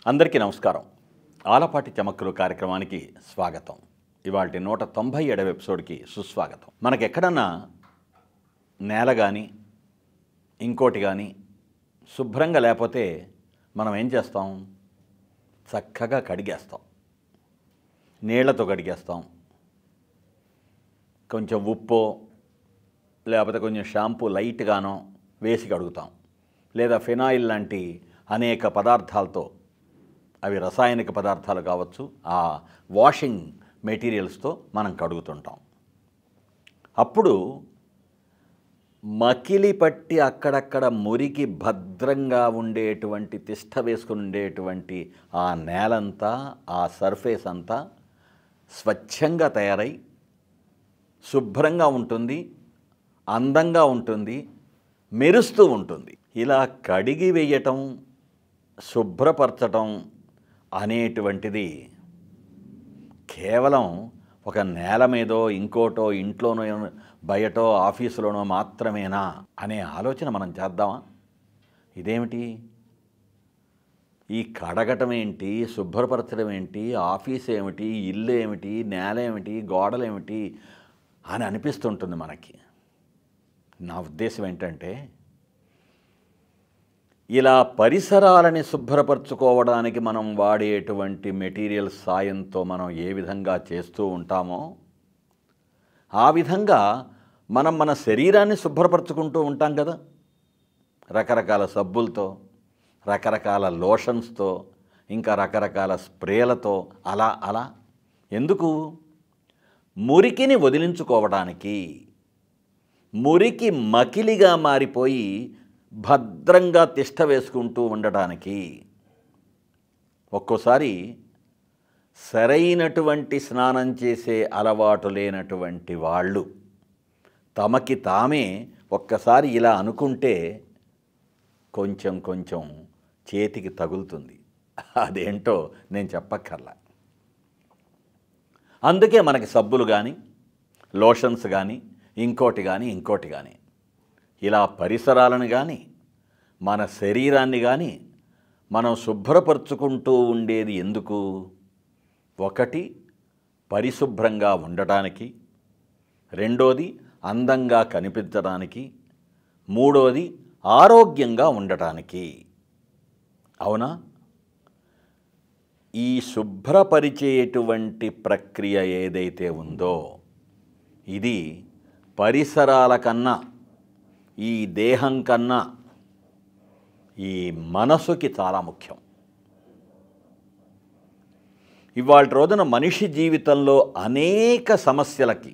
అందరికీ నమస్కారం. ఆలపాటి చమక్కులు కార్యక్రమానికి స్వాగతం. ఇవాల్టి 197వ ఎపిసోడ్కి సుస్వాగతం. మనకెక్కడన్నా నేల కానీ ఇంకోటి కానీ శుభ్రంగా లేకపోతే మనం ఏం చేస్తాం? చక్కగా కడిగేస్తాం, నీళ్లతో కడిగేస్తాం, కొంచెం ఉప్పో లేకపోతే కొంచెం షాంపూ లైట్గానో వేసి కడుగుతాం, లేదా ఫినాయిల్ లాంటి అనేక పదార్థాలతో, అవి రసాయనిక పదార్థాలు కావచ్చు, ఆ వాషింగ్ మెటీరియల్స్తో మనం కడుగుతుంటాం. అప్పుడు మకిలి పట్టి అక్కడక్కడ మురికి భద్రంగా ఉండేటువంటి తిష్ట వేసుకుని ఉండేటువంటి ఆ నేలంతా, ఆ సర్ఫేస్ అంతా స్వచ్ఛంగా తయారై శుభ్రంగా ఉంటుంది, అందంగా ఉంటుంది, మెరుస్తూ ఉంటుంది. ఇలా కడిగి వేయటం, శుభ్రపరచటం అనేటువంటిది కేవలం ఒక నేల మీదో ఇంకోటో ఇంట్లోనో బయటో ఆఫీసులోనో మాత్రమేనా అనే ఆలోచన మనం చేద్దామా? ఇదేమిటి, ఈ కడగటం ఏంటి, శుభ్రపరచడం ఏంటి, ఆఫీస్ ఏమిటి, ఇల్లు ఏమిటి, నేల ఏమిటి, గోడలు ఏమిటి అని అనిపిస్తుంటుంది మనకి. నా ఉద్దేశం ఏంటంటే, ఇలా పరిసరాలని శుభ్రపరచుకోవడానికి మనం వాడేటువంటి మెటీరియల్స్ సాయంతో మనం ఏ విధంగా చేస్తూ ఉంటామో ఆ విధంగా మనం మన శరీరాన్ని శుభ్రపరచుకుంటూ ఉంటాం కదా. రకరకాల సబ్బులతో, రకరకాల లోషన్స్తో, ఇంకా రకరకాల స్ప్రేలతో అలా అలా. ఎందుకు? మురికిని వదిలించుకోవడానికి, మురికి మకిలిగా మారిపోయి భద్రంగా తిష్ట వేసుకుంటూ ఉండడానికి. ఒక్కోసారి సరైనటువంటి స్నానం చేసే అలవాటు లేనటువంటి వాళ్ళు తమకి తామే ఒక్కసారి ఇలా అనుకుంటే కొంచెం కొంచెం చేతికి తగులుతుంది. అదేంటో నేను చెప్పక్కర్లా. అందుకే మనకి సబ్బులు కానీ, లోషన్స్ కానీ, ఇంకోటి కానీ ఇలా పరిసరాలను కానీ మన శరీరాన్ని కానీ మనం శుభ్రపరచుకుంటూ ఉండేది ఎందుకు? ఒకటి, పరిశుభ్రంగా ఉండటానికి, రెండోది అందంగా కనిపించడానికి, మూడోది ఆరోగ్యంగా ఉండటానికి. అవునా? ఈ శుభ్రపరిచేటువంటి ప్రక్రియ ఏదైతే ఉందో ఇది పరిసరాల కన్నా, ఈ దేహం కన్నా ఈ మనసుకి చాలా ముఖ్యం. ఇవాళ రోజున మనిషి జీవితంలో అనేక సమస్యలకి,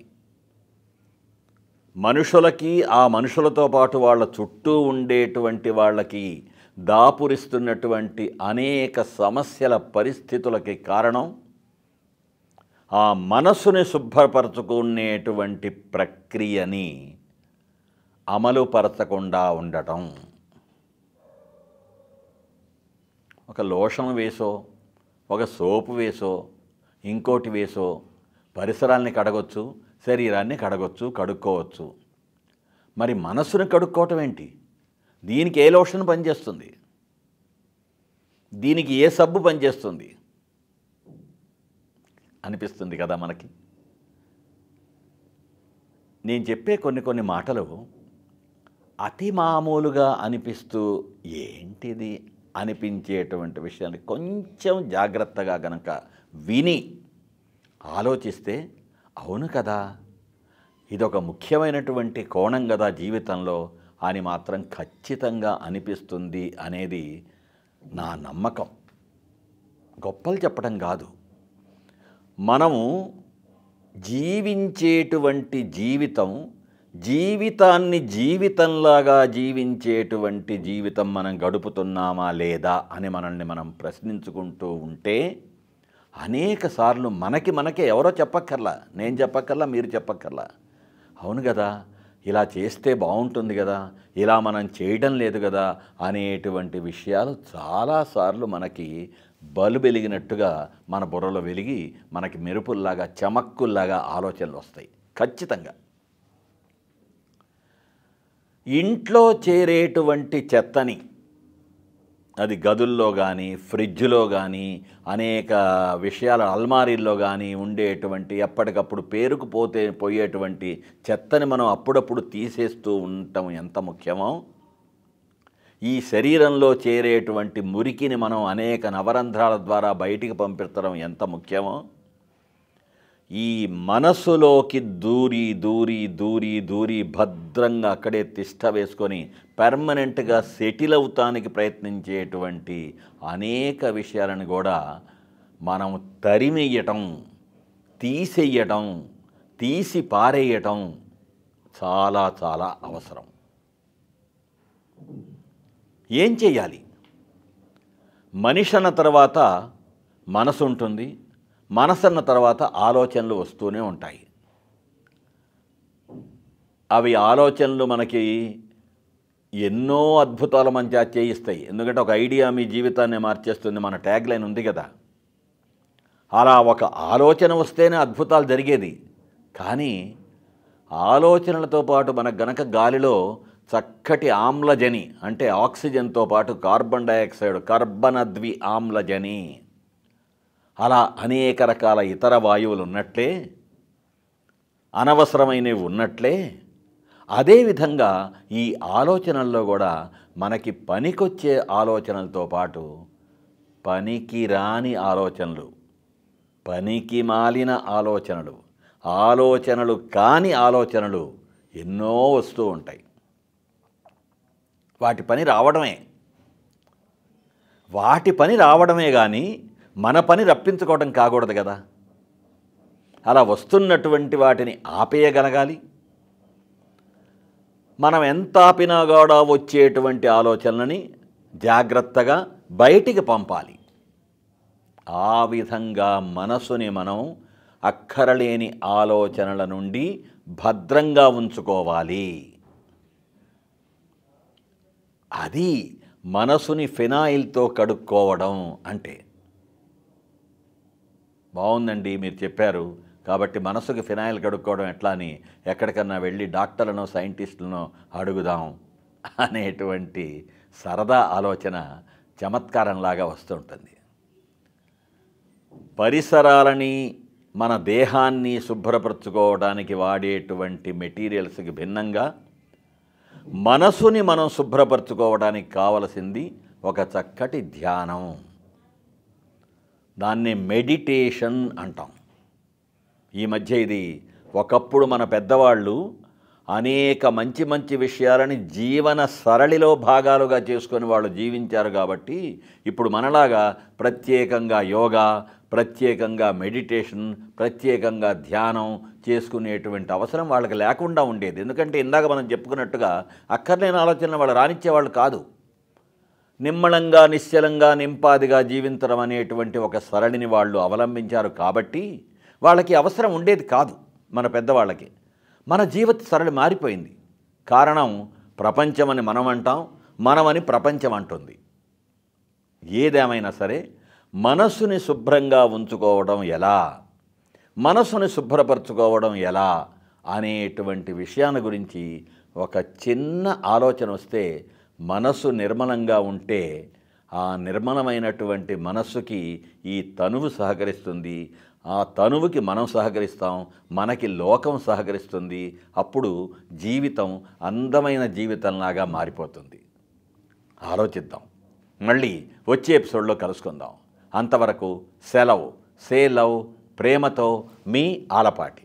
మనుషులకి, ఆ మనుషులతో పాటు వాళ్ళ చుట్టూ ఉండేటువంటి వాళ్ళకి దాపురిస్తున్నటువంటి అనేక సమస్యల పరిస్థితులకి కారణం ఆ మనస్సుని శుభ్రపరచుకునేటువంటి ప్రక్రియని అమలుపరచకుండా ఉండటం. ఒక లోషన్ వేసో, ఒక సోపు వేసో, ఇంకోటి వేసో పరిసరాల్ని కడగొచ్చు, శరీరాన్ని కడుక్కోవచ్చు. మరి మనస్సును కడుక్కోవటం ఏంటి? దీనికి ఏ లోషన్ పనిచేస్తుంది? దీనికి ఏ సబ్బు పనిచేస్తుంది అనిపిస్తుంది కదా మనకి. నేను చెప్పే కొన్ని మాటలు అతి మామూలుగా అనిపిస్తూ ఏంటిది అనిపించేటువంటి విషయాన్ని కొంచెం జాగ్రత్తగా గనక విని ఆలోచిస్తే, అవును కదా, ఇదొక ముఖ్యమైనటువంటి కోణం కదా జీవితంలో అని మాత్రం ఖచ్చితంగా అనిపిస్తుంది అనేది నా నమ్మకం. గొప్పలు చెప్పడం కాదు, మనము జీవించేటువంటి జీవితాన్ని జీవితంలాగా జీవించేటువంటి జీవితం మనం గడుపుతున్నామా లేదా అని మనల్ని మనం ప్రశ్నించుకుంటూ ఉంటే అనేక సార్లు మనకే ఎవరో చెప్పక్కర్లా, నేను చెప్పక్కర్లా, మీరు చెప్పక్కర్లా, అవును కదా, ఇలా చేస్తే బాగుంటుంది కదా, ఇలా మనం చేయడం లేదు కదా అనేటువంటి విషయాలు చాలాసార్లు మనకి బలు వెలిగినట్టుగా మన బుర్రలో వెలిగి మనకి మెరుపుల్లాగా, చమక్కుల్లాగా ఆలోచనలు వస్తాయి ఖచ్చితంగా. ఇంట్లో చేరేటువంటి చెత్తని అది గదుల్లో కానీ, ఫ్రిడ్జ్లో కానీ, అనేక విషయాల అల్మారీల్లో కానీ ఉండేటువంటి ఎప్పటికప్పుడు పోయేటువంటి చెత్తని మనం అప్పుడప్పుడు తీసేస్తూ ఉండటం ఎంత ముఖ్యమో, ఈ శరీరంలో చేరేటువంటి మురికిని మనం అనేక నవరంధ్రాల ద్వారా బయటికి పంపించడం ఎంత ముఖ్యమో, ఈ మనస్సులోకి దూరి భద్రంగా అక్కడే తిష్ట వేసుకొని పర్మనెంట్గా సెటిల్ అవుతానికి ప్రయత్నించేటువంటి అనేక విషయాలను కూడా మనం తరిమెయ్యటం, తీసేయటం, తీసి పారేయటం చాలా చాలా అవసరం. ఏం చేయాలి? మనిషి అన్న తర్వాత మనసు ఉంటుంది, మనసు అన్న తర్వాత ఆలోచనలు వస్తూనే ఉంటాయి. అవి ఆలోచనలు మనకి ఎన్నో అద్భుతాల మంచి చేయిస్తాయి. ఎందుకంటే ఒక ఐడియా మీ జీవితాన్ని మార్చేస్తుంది, మన ట్యాగ్ లైన్ ఉంది కదా. అలా ఒక ఆలోచన వస్తేనే అద్భుతాలు జరిగేది. కానీ ఆలోచనలతో పాటు మనకు గనక గాలిలో చక్కటి ఆమ్లజని అంటే ఆక్సిజన్తో పాటు కార్బన్ డయాక్సైడ్, కర్బనద్వి ఆమ్లజని, అలా అనేక రకాల ఇతర వాయువులు ఉన్నట్లే, అనవసరమైనవి ఉన్నట్లే, అదేవిధంగా ఈ ఆలోచనల్లో కూడా మనకి పనికొచ్చే ఆలోచనలతో పాటు పనికిరాని ఆలోచనలు, పనికి మాలిన ఆలోచనలు, ఆలోచనలు కాని ఆలోచనలు ఎన్నో వస్తూ ఉంటాయి. వాటి పని రావడమే కానీ మన పని రప్పించుకోవడం కాకూడదు కదా. అలా వస్తున్నటువంటి వాటిని ఆపేయగలగాలి. మనం ఎంత ఆపినా కూడా వచ్చేటువంటి ఆలోచనలని జాగ్రత్తగా బయటికి పంపాలి. ఆ విధంగా మనసుని మనం అక్కరలేని ఆలోచనల నుండి భద్రంగా ఉంచుకోవాలి. అది మనసుని ఫినాయిల్తో కడుక్కోవడం అంటే. బాగుందండి మీరు చెప్పారు, కాబట్టి మనసుకి ఫినాయిల్ కడుక్కోవడం ఎట్లా అని ఎక్కడికన్నా వెళ్ళి డాక్టర్లను సైంటిస్టులను అడుగుదాం అనేటువంటి సరదా ఆలోచన చమత్కారంలాగా వస్తుంటుంది. పరిసరాలని, మన దేహాన్ని శుభ్రపరచుకోవడానికి వాడేటువంటి మెటీరియల్స్కి భిన్నంగా మనసుని మనం శుభ్రపరచుకోవడానికి కావలసింది ఒక చక్కటి ధ్యానం. దాన్ని మెడిటేషన్ అంటాం. ఈ మధ్య ఇది ఒకప్పుడు మన పెద్దవాళ్ళు అనేక మంచి మంచి విషయాలని జీవన సరళిలో భాగాలుగా చేసుకొని వాళ్ళు జీవించారు. కాబట్టి ఇప్పుడు మనలాగా ప్రత్యేకంగా యోగా, ప్రత్యేకంగా మెడిటేషన్, ప్రత్యేకంగా ధ్యానం చేసుకునేటువంటి అవసరం వాళ్ళకి లేకుండా ఉండేది. ఎందుకంటే ఇందాక మనం చెప్పుకున్నట్టుగా అక్కర్లేని ఆలోచనలు వాళ్ళు రానిచ్చేవాళ్ళు కాదు. నిమ్మళంగా, నిశ్చలంగా, నింపాదిగా జీవించడం అనేటువంటి ఒక సరళిని వాళ్ళు అవలంబించారు. కాబట్టి వాళ్ళకి అవసరం ఉండేది కాదు మన పెద్దవాళ్ళకి. మన జీవిత సరళి మారిపోయింది. కారణం ప్రపంచమని మనం అంటాం, మనమని ప్రపంచం అంటుంది. ఏదేమైనా సరే మనస్సుని శుభ్రంగా ఉంచుకోవడం ఎలా, మనస్సుని శుభ్రపరచుకోవడం ఎలా అనేటువంటి విషయాన్ని గురించి ఒక చిన్న ఆలోచన వస్తే, మనస్సు నిర్మలంగా ఉంటే ఆ నిర్మలమైనటువంటి మనస్సుకి ఈ తనువు సహకరిస్తుంది, ఆ తనువుకి మనం సహకరిస్తాం, మనకి లోకం సహకరిస్తుంది. అప్పుడు జీవితం అందమైన జీవితంలాగా మారిపోతుంది. ఆలోచిద్దాం. మళ్ళీ వచ్చే ఎపిసోడ్లో కలుసుకుందాం. అంతవరకు సెలవు. Say love. ప్రేమతో మీ ఆలపాటి.